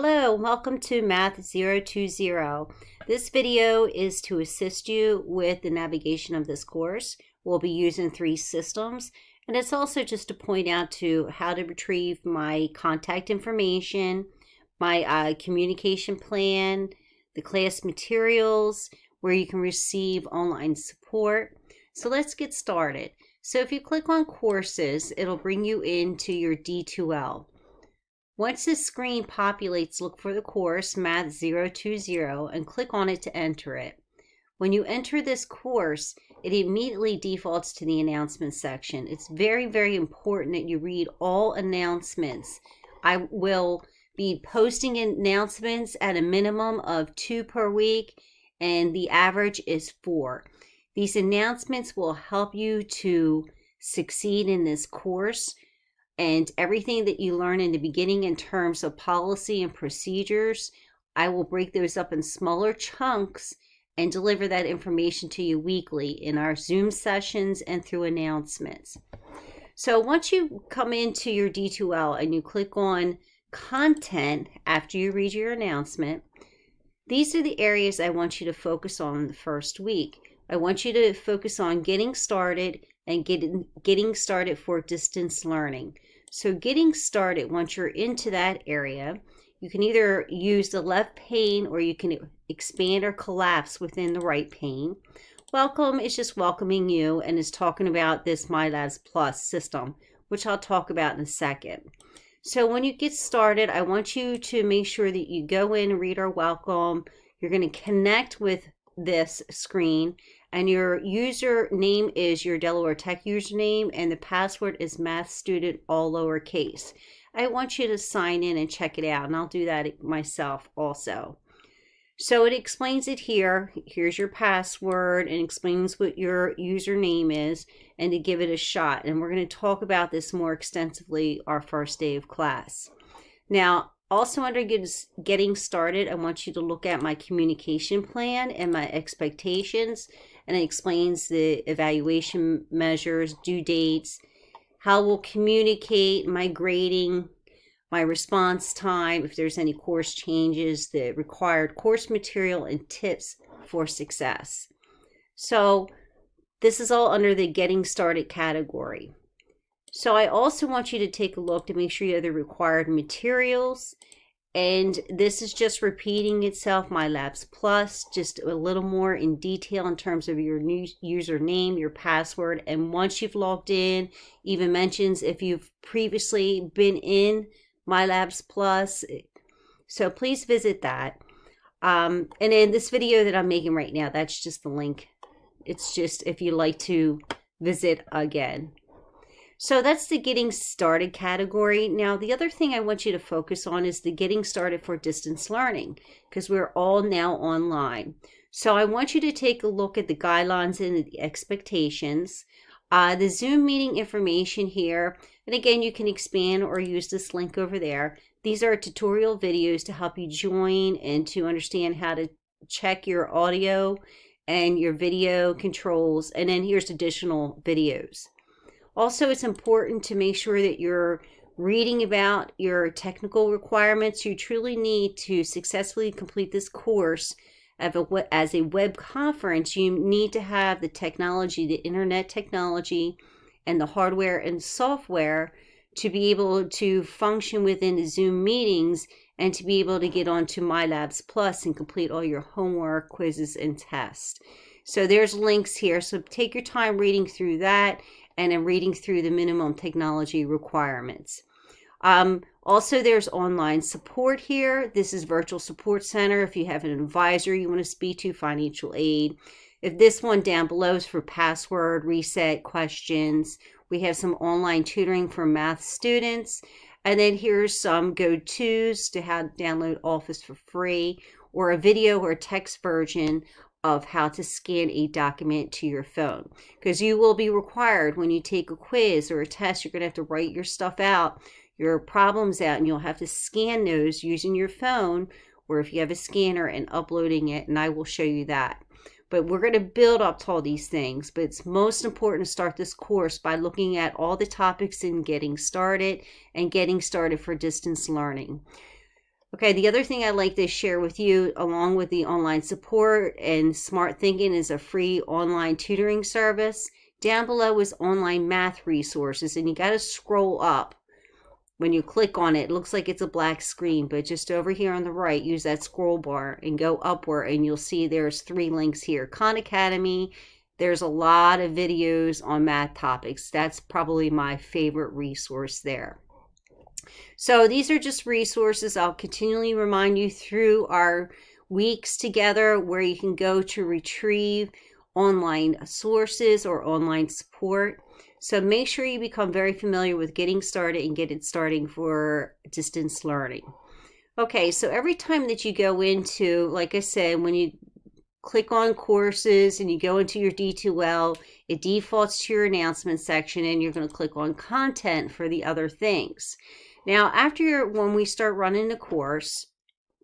Hello, welcome to Math 020. This video is to assist you with the navigation of this course. We'll be using 3 systems, and it's also just to point out to how to retrieve my contact information, my communication plan, the class materials, where you can receive online support. So let's get started. So if you click on courses, it'll bring you into your D2L. Once this screen populates, look for the course Math 020 and click on it to enter it. When you enter this course, it immediately defaults to the announcements section. It's very, very important that you read all announcements. I will be posting announcements at a minimum of 2 per week, and the average is 4. These announcements will help you to succeed in this course. And everything that you learn in the beginning in terms of policy and procedures, I will break those up in smaller chunks and deliver that information to you weekly in our Zoom sessions and through announcements. So once you come into your D2L and you click on content after you read your announcement, these are the areas I want you to focus on the first week. I want you to focus on getting started and getting started for distance learning. So getting started, once you're into that area, you can either use the left pane or you can expand or collapse within the right pane. Welcome is just welcoming you and is talking about this MyLabs Plus system, which I'll talk about in a second. So when you get started, I want you to make sure that you go in and read our welcome. You're going to connect with this screen, and your username is your Delaware Tech username, and the password is Math Student, all lowercase. I want you to sign in and check it out, and I'll do that myself also. So it explains it here. Here's your password and explains what your username is and to give it a shot. And we're going to talk about this more extensively our first day of class. Now, also under getting started, I want you to look at my communication plan and my expectations, and it explains the evaluation measures, due dates, how we'll communicate, my grading, my response time, if there's any course changes, the required course material, and tips for success. So this is all under the getting started category. So I also want you to take a look to make sure you have the required materials. And this is just repeating itself, MyLabs Plus, just a little more in detail in terms of your new username, your password. And once you've logged in, even mentions if you've previously been in MyLabs Plus. So please visit that. And in this video that I'm making right now, that's just the link. It's just if you'd like to visit again. So that's the getting started category. Now, the other thing I want you to focus on is the getting started for distance learning, because we're all now online. So I want you to take a look at the guidelines and the expectations, the Zoom meeting information here. And again, you can expand or use this link over there. These are tutorial videos to help you join and to understand how to check your audio and your video controls. And then here's additional videos. Also, it's important to make sure that you're reading about your technical requirements. You truly need to successfully complete this course as a web conference. You need to have the technology, the internet technology, and the hardware and software to be able to function within the Zoom meetings and to be able to get onto MyLabs Plus and complete all your homework, quizzes, and tests. So there's links here. So take your time reading through that and then reading through the minimum technology requirements. Also, there's online support here. This is Virtual Support Center. If you have an advisor you want to speak to, financial aid. If this one down below is for password reset questions. We have some online tutoring for math students. And then here's some go-tos to how to download Office for free, or a video or text version of how to scan a document to your phone, because you will be required when you take a quiz or a test, you're going to have to write your stuff out, your problems out, and you'll have to scan those using your phone, or if you have a scanner, and uploading it, and I will show you that. But we're going to build up to all these things, but it's most important to start this course by looking at all the topics in getting started and getting started for distance learning. Okay, the other thing I'd like to share with you, along with the online support and Smart Thinking, is a free online tutoring service. Down below is online math resources, and you got to scroll up. When you click on it, it looks like it's a black screen, but just over here on the right, use that scroll bar and go upward, and you'll see there's 3 links here. Khan Academy, there's a lot of videos on math topics. That's probably my favorite resource there. So these are just resources I'll continually remind you through our weeks together, where you can go to retrieve online sources or online support. So make sure you become very familiar with getting started and get it starting for distance learning. Okay, so every time that you go into, like I said, when you click on courses and you go into your D2L, it defaults to your announcement section, and you're going to click on content for the other things. Now, when we start running the course,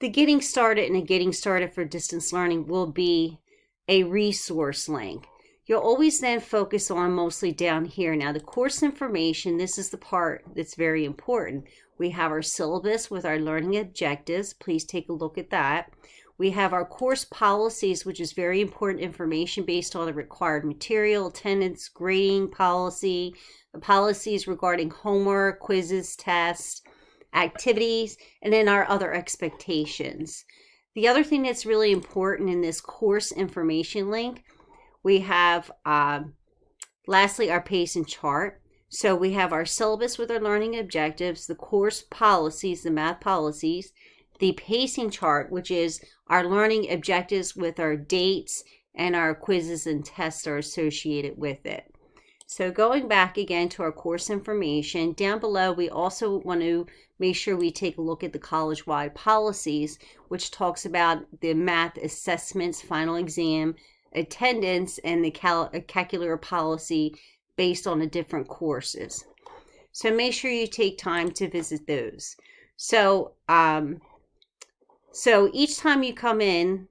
the Getting Started and the Getting Started for Distance Learning will be a resource link. You'll always then focus on mostly down here. Now, the course information, this is the part that's very important. We have our syllabus with our learning objectives. Please take a look at that. We have our course policies, which is very important information based on the required material, attendance, grading policy, the policies regarding homework, quizzes, tests, activities, and then our other expectations. The other thing that's really important in this course information link, we have lastly our pacing chart. So we have our syllabus with our learning objectives, the course policies, the math policies, the pacing chart, which is our learning objectives with our dates, and our quizzes and tests are associated with it. So going back again to our course information, down below we also want to make sure we take a look at the college-wide policies, which talks about the math assessments, final exam, attendance, and the calculator policy based on the different courses. So make sure you take time to visit those. So each time you come in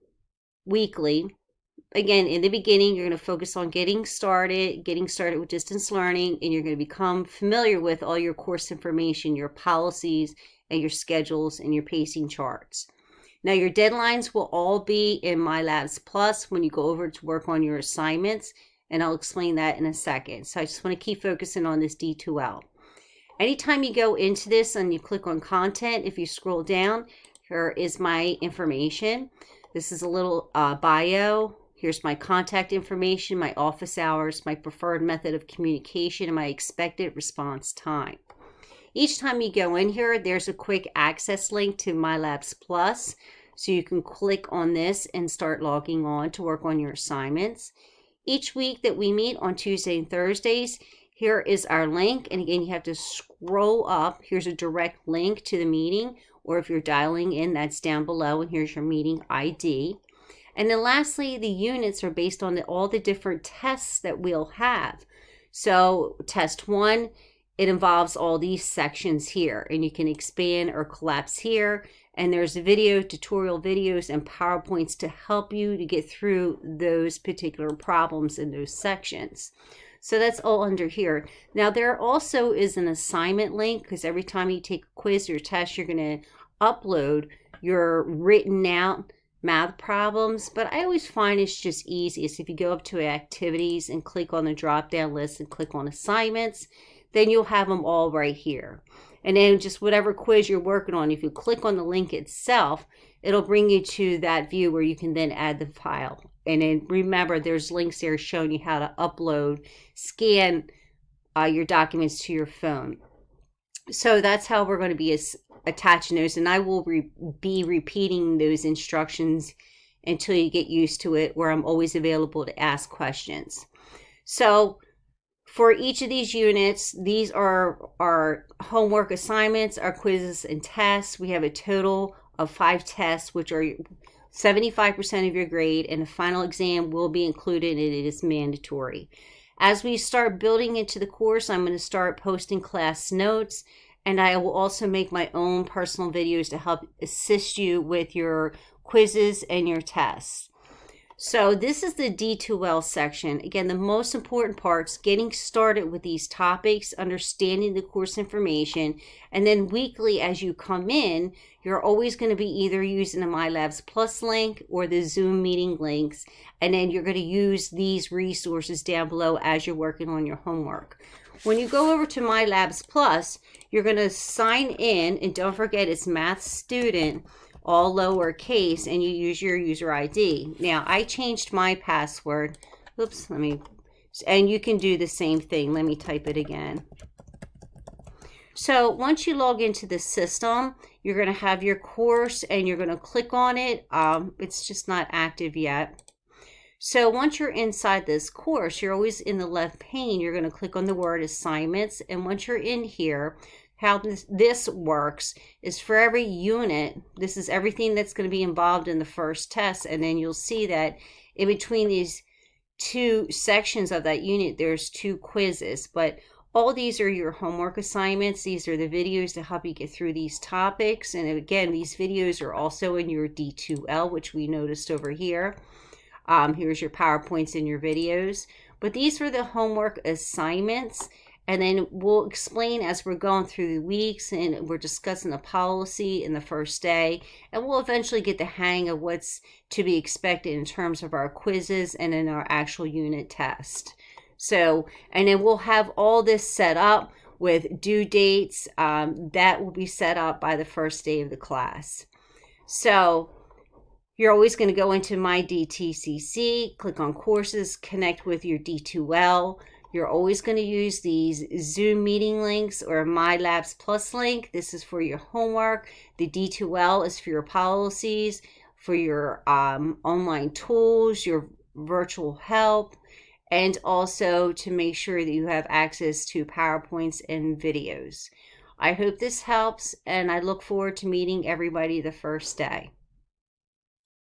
weekly, again, in the beginning, you're going to focus on getting started with distance learning, and you're going to become familiar with all your course information, your policies, and your schedules, and your pacing charts. Now, your deadlines will all be in MyLabs Plus when you go over to work on your assignments, and I'll explain that in a second. So I just want to keep focusing on this D2L. Anytime you go into this and you click on content, if you scroll down, here is my information. This is a little bio. Here's my contact information, my office hours, my preferred method of communication, and my expected response time. Each time you go in here, there's a quick access link to MyLabs Plus. So you can click on this and start logging on to work on your assignments. Each week that we meet on Tuesday and Thursdays, here is our link. And again, you have to scroll up. Here's a direct link to the meeting, or if you're dialing in, that's down below, and here's your meeting ID. And then lastly, the units are based on all the different tests that we'll have. So test 1, it involves all these sections here, and you can expand or collapse here. And there's video, tutorial videos, and PowerPoints to help you to get through those particular problems in those sections. So that's all under here. Now, there also is an assignment link, because every time you take a quiz or test, you're going to upload your written out math problems. But I always find it's just easiest if you go up to activities and click on the drop down list and click on assignments, then you'll have them all right here. And then just whatever quiz you're working on, if you click on the link itself, it'll bring you to that view where you can then add the file. And then remember, there's links there showing you how to upload, scan your documents to your phone. So that's how we're going to be attaching those. And I will be repeating those instructions until you get used to it, where I'm always available to ask questions. So for each of these units, these are our homework assignments, our quizzes and tests. We have a total of 5 tests, which are 75% of your grade, and the final exam will be included, and it is mandatory. As we start building into the course, I'm going to start posting class notes, and I will also make my own personal videos to help assist you with your quizzes and your tests. So this is the D2L section. Again, the most important parts, getting started with these topics, understanding the course information, and then weekly as you come in, you're always going to be either using the MyLabs Plus link or the Zoom meeting links, and then you're going to use these resources down below as you're working on your homework. When you go over to MyLabs Plus, you're going to sign in, and don't forget it's Math Student, all lowercase, and you use your user ID. Now, I changed my password. Oops, and you can do the same thing. Let me type it again. So once you log into the system, you're going to have your course and you're going to click on it. It's just not active yet. So once you're inside this course, you're always in the left pane. You're going to click on the word assignments. And once you're in here, how this works is for every unit, this is everything that's going to be involved in the first test. And then you'll see that in between these two sections of that unit, there's 2 quizzes. But all these are your homework assignments. These are the videos to help you get through these topics. And again, these videos are also in your D2L, which we noticed over here. Here's your PowerPoints and your videos. But these were the homework assignments. And then we'll explain as we're going through the weeks, and we're discussing the policy in the first day. And we'll eventually get the hang of what's to be expected in terms of our quizzes and in our actual unit test. So, and then we'll have all this set up with due dates. That will be set up by the first day of the class. So you're always going to go into My DTCC, click on courses, connect with your D2L. You're always going to use these Zoom meeting links or MyLabs Plus link. This is for your homework. The D2L is for your policies, for your online tools, your virtual help, and also to make sure that you have access to PowerPoints and videos. I hope this helps, and I look forward to meeting everybody the first day.